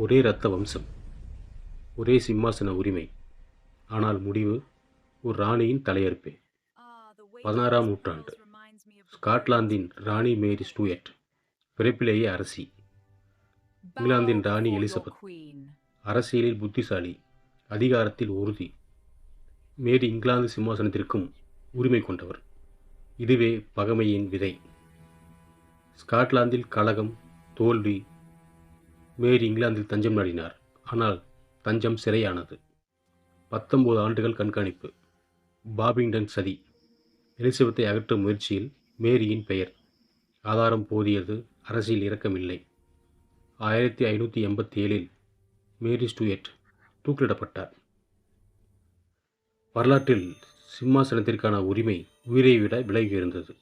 ஒரே இரத்த வம்சம், ஒரே சிம்மாசன உரிமை. ஆனால் முடிவு ஒரு ராணியின் தலையறுப்பே. 16ஆம் நூற்றாண்டு. ஸ்காட்லாந்தின் ராணி மேரி ஸ்டூயர்ட், பிறப்பிலேயே அரசி. இங்கிலாந்தின் ராணி எலிசபெத், அரசியலில் புத்திசாலி, அதிகாரத்தில் உறுதி. மேரி இங்கிலாந்து சிம்மாசனத்திற்கும் உரிமை கொண்டவர். இதுவே பகைமையின் விதை. ஸ்காட்லாந்தில் கலகம், தோல்வி. மேரி இங்கிலாந்தில் தஞ்சம் நாடினார். ஆனால் தஞ்சம் சிறையானது. 19 ஆண்டுகள் கண்காணிப்பு. பாபிங்டன் சதி. எலிசபெத்தை அகற்றும் முயற்சியில் மேரியின் பெயர். ஆதாரம் போதியது, அரசியல் இரக்கமில்லை. 1587 மேரி ஸ்டூயர்ட் தூக்கிலிடப்பட்டார். வரலாற்றில் சிம்மாசனத்திற்கான உரிமை உயிரை விட விலகி இருந்தது.